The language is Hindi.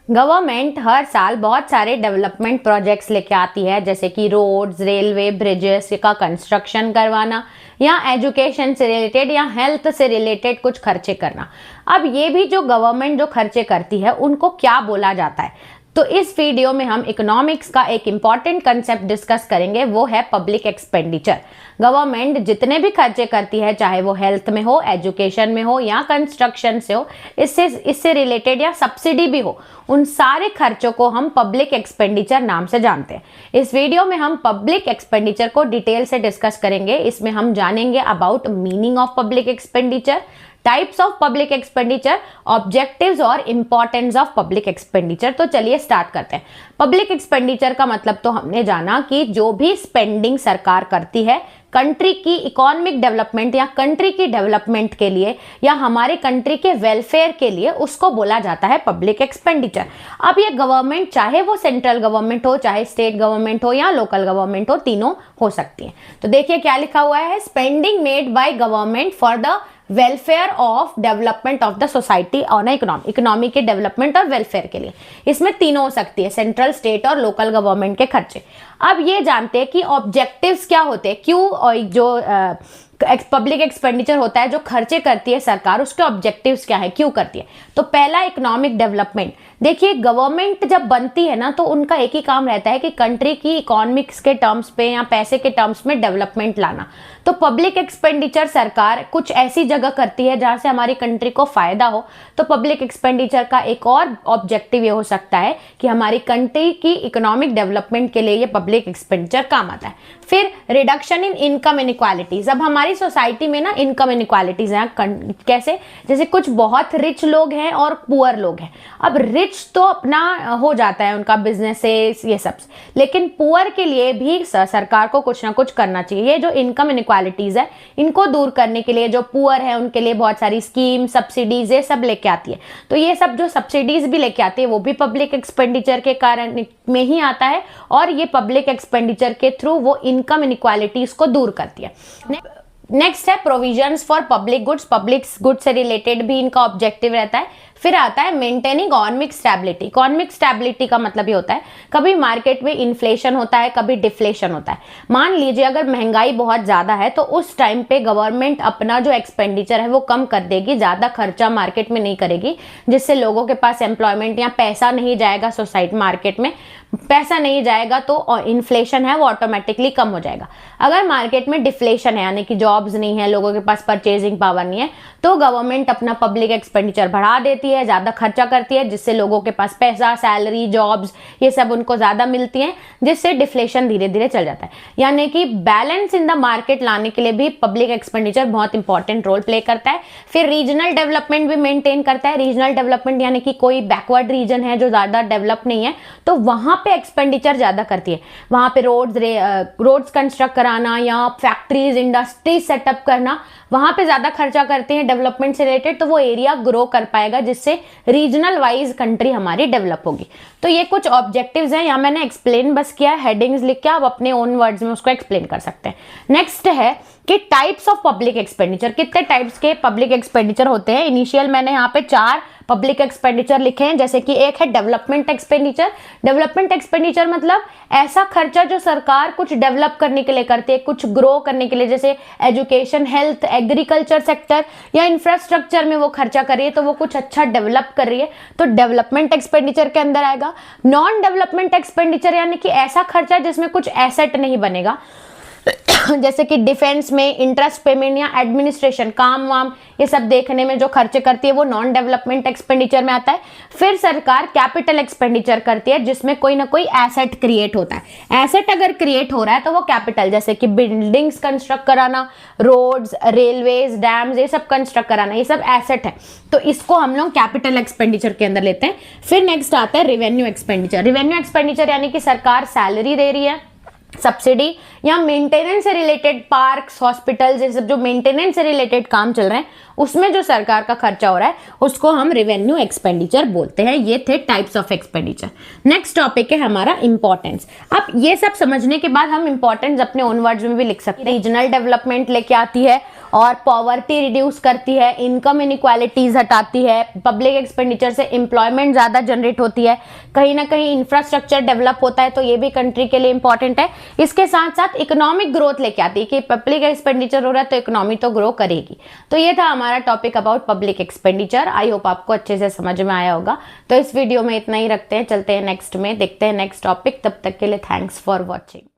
गवर्नमेंट हर साल बहुत सारे डेवलपमेंट प्रोजेक्ट्स लेके आती है, जैसे कि रोड्स, रेलवे, ब्रिजेस का कंस्ट्रक्शन करवाना, या एजुकेशन से रिलेटेड या हेल्थ से रिलेटेड कुछ खर्चे करना। अब ये भी जो गवर्नमेंट जो खर्चे करती है उनको क्या बोला जाता है? तो इस वीडियो में हम इकोनॉमिक्स का एक इम्पॉर्टेंट कंसेप्ट डिस्कस करेंगे, वो है पब्लिक एक्सपेंडिचर। गवर्नमेंट जितने भी खर्चे करती है, चाहे वो हेल्थ में हो, एजुकेशन में हो या कंस्ट्रक्शन से हो, इससे रिलेटेड या सब्सिडी भी हो, उन सारे खर्चों को हम पब्लिक एक्सपेंडिचर नाम से जानते हैं। इस वीडियो में हम पब्लिक एक्सपेंडिचर को डिटेल से डिस्कस करेंगे। इसमें हम जानेंगे about meaning of public expenditure, types of public expenditure, objectives और इंपॉर्टेंस ऑफ पब्लिक एक्सपेंडिचर। तो चलिए स्टार्ट करते हैं। पब्लिक एक्सपेंडिचर का मतलब तो हमने जाना कि जो भी स्पेंडिंग सरकार करती है कंट्री की इकोनॉमिक डेवलपमेंट या कंट्री की डेवलपमेंट के लिए या हमारे कंट्री के वेलफेयर के लिए, उसको बोला जाता है पब्लिक एक्सपेंडिचर। अब ये गवर्नमेंट, चाहे वो सेंट्रल गवर्नमेंट हो, चाहे स्टेट गवर्नमेंट हो या लोकल गवर्नमेंट हो, तीनों हो सकती है। तो देखिए क्या लिखा हुआ है, spending made by government for the welfare of development of the society on economy के डेवलपमेंट और वेलफेयर के लिए। इसमें तीनों हो सकती है, सेंट्रल, स्टेट और लोकल गवर्नमेंट के खर्चे। अब ये जानते हैं कि ऑब्जेक्टिव्स क्या होते हैं, क्यों और जो पब्लिक एक्सपेंडिचर होता है जो खर्चे करती है सरकार, उसके ऑब्जेक्टिव्स क्या है, क्यों करती है। तो पहला, इकोनॉमिक डेवलपमेंट। देखिए गवर्नमेंट जब बनती है ना, तो उनका एक ही काम रहता है कि कंट्री की इकोनॉमिक्स के टर्म्स पे या पैसे के टर्म्स में डेवलपमेंट लाना। तो पब्लिक एक्सपेंडिचर सरकार कुछ ऐसी जगह करती है जहां से हमारी कंट्री को फायदा हो। तो पब्लिक एक्सपेंडिचर का एक और ऑब्जेक्टिव ये हो सकता है कि हमारी कंट्री की इकोनॉमिक डेवलपमेंट के लिए ये पब्लिक एक्सपेंडिचर काम आता है। फिर रिडक्शन इन इनकम इनइक्वालिटीज। अब हमारी सोसाइटी में ना इनकम इनइक्वालिटीज हैं। कैसे? जैसे कुछ बहुत रिच लोग हैं और पुअर लोग हैं। अब रिच तो अपना हो जाता है, उनका बिजनेस से ये सब, लेकिन पुअर के लिए भी सरकार को कुछ ना कुछ करना चाहिए। ये जो इनकम इनइक्वालिटीज है, इनको दूर करने के लिए जो पुअर है उनके लिए बहुत सारी स्कीम, सब्सिडीज ये सब लेके आती है। तो ये सब जो सब्सिडीज भी लेके आती है वो भी पब्लिक एक्सपेंडिचर के कारण में ही आता है, और ये पब्लिक एक्सपेंडिचर के थ्रू वो इनकम इनइक्वालिटीज को दूर करती है। नेक्स्ट है provisions for public goods. Public goods से रिलेटेड भी इनका ऑब्जेक्टिव रहता है। फिर आता है maintaining economic stability. Economic stability का मतलब ये होता है, कभी मार्केट में इन्फ्लेशन होता है, कभी डिफ्लेशन होता है। मान लीजिए अगर महंगाई बहुत ज्यादा है तो उस टाइम पे गवर्नमेंट अपना जो एक्सपेंडिचर है वो कम कर देगी, ज्यादा खर्चा मार्केट में नहीं करेगी, जिससे लोगों के पास एम्प्लॉयमेंट या पैसा नहीं जाएगा सोसाइटी मार्केट में। पैसा नहीं जाएगा तो इन्फ्लेशन है वो ऑटोमेटिकली कम हो जाएगा। अगर मार्केट में डिफ्लेशन है, यानी कि जॉब्स नहीं है, लोगों के पास परचेजिंग पावर नहीं है, तो गवर्नमेंट अपना पब्लिक एक्सपेंडिचर बढ़ा देती है, ज्यादा खर्चा करती है, जिससे लोगों के पास पैसा, सैलरी, जॉब्स ये सब उनको ज्यादा मिलती हैं, जिससे डिफ्लेशन धीरे धीरे चल जाता है। यानी कि बैलेंस इन द मार्केट लाने के लिए भी पब्लिक एक्सपेंडिचर बहुत इंपॉर्टेंट रोल प्ले करता है। फिर रीजनल डेवलपमेंट भी मेंटेन करता है। रीजनल डेवलपमेंट यानी कि कोई बैकवर्ड रीजन है जो ज्यादा डेवलप नहीं है, तो वहां पे एक्सपेंडिचर ज्यादा करती है। वहां पे रोड्स कंस्ट्रक्ट कराना या फैक्ट्रीज, इंडस्ट्रीज सेटअप करना, वहां पे ज्यादा खर्चा करते हैं डेवलपमेंट से रिलेटेड, तो वो एरिया ग्रो कर पाएगा, जिससे रीजनल वाइज कंट्री हमारी डेवलप होगी। तो ये कुछ ऑब्जेक्टिव्स हैं, या मैंने एक्सप्लेन बस किया, हेडिंग्स लिख के आप अपने ओन वर्ड्स में उसको एक्सप्लेन कर सकते हैं। नेक्स्ट है कि टाइप्स ऑफ पब्लिक एक्सपेंडिचर। कितने टाइप्स के पब्लिक एक्सपेंडिचर होते हैं? इनिशियल मैंने यहाँ पे 4 पब्लिक एक्सपेंडिचर लिखे हैं, जैसे कि एक है डेवलपमेंट एक्सपेंडिचर। डेवलपमेंट एक्सपेंडिचर मतलब ऐसा खर्चा जो सरकार कुछ डेवलप करने के लिए करती है, कुछ ग्रो करने के लिए, जैसे एजुकेशन, हेल्थ, एग्रीकल्चर सेक्टर या इंफ्रास्ट्रक्चर में वो खर्चा कर रही है, तो वो कुछ अच्छा डेवलप कर रही है, तो डेवलपमेंट एक्सपेंडिचर के अंदर आएगा। नॉन डेवलपमेंट एक्सपेंडिचर यानी कि ऐसा खर्चा जिसमें कुछ एसेट नहीं बनेगा, जैसे कि डिफेंस में इंटरेस्ट पेमेंट या एडमिनिस्ट्रेशन, काम वाम ये सब देखने में जो खर्चे करती है वो नॉन डेवलपमेंट एक्सपेंडिचर में आता है। फिर सरकार कैपिटल एक्सपेंडिचर करती है, जिसमें कोई ना कोई एसेट क्रिएट होता है। एसेट अगर क्रिएट हो रहा है तो वो कैपिटल, जैसे कि बिल्डिंग्स कंस्ट्रक्ट कराना, रोड्स, रेलवेज, डैम्स ये सब कंस्ट्रक्ट कराना, ये सब एसेट है, तो इसको हम लोग कैपिटल एक्सपेंडिचर के अंदर लेते हैं। फिर नेक्स्ट आता है रेवेन्यू एक्सपेंडिचर। रेवेन्यू एक्सपेंडिचर यानी कि सरकार सैलरी दे रही है, सब्सिडी या मेंटेनेंस से रिलेटेड, पार्क्स, हॉस्पिटल्स, ये सब जो मेंटेनेंस से रिलेटेड काम चल रहे हैं उसमें जो सरकार का खर्चा हो रहा है उसको हम रेवेन्यू एक्सपेंडिचर बोलते हैं। ये थे types of expenditure. Next topic है हमारा इंपॉर्टेंस। अब ये सब समझने के बाद हम इंपॉर्टेंस अपने ओन वर्ड्स में भी लिख सकते हैं। रीजनल डेवलपमेंट लेके आती है और पॉवर्टी रिड्यूस करती है, इनकम इनइक्वालिटीज हटाती है, पब्लिक एक्सपेंडिचर से एम्प्लॉयमेंट ज्यादा जनरेट होती है, कहीं ना कहीं इंफ्रास्ट्रक्चर डेवलप होता है तो ये भी कंट्री के लिए इंपॉर्टेंट है। इसके साथ साथ इकोनॉमिक ग्रोथ लेके आती है कि पब्लिक एक्सपेंडिचर हो रहा है तो इकोनॉमी तो ग्रो करेगी। तो ये था हमारा topic about public expenditure. I hope आपको अच्छे से समझ में आया होगा। तो इस वीडियो में इतना ही रखते हैं, चलते हैं नेक्स्ट में, देखते हैं नेक्स्ट टॉपिक। तब तक के लिए थैंक्स फॉर वॉचिंग।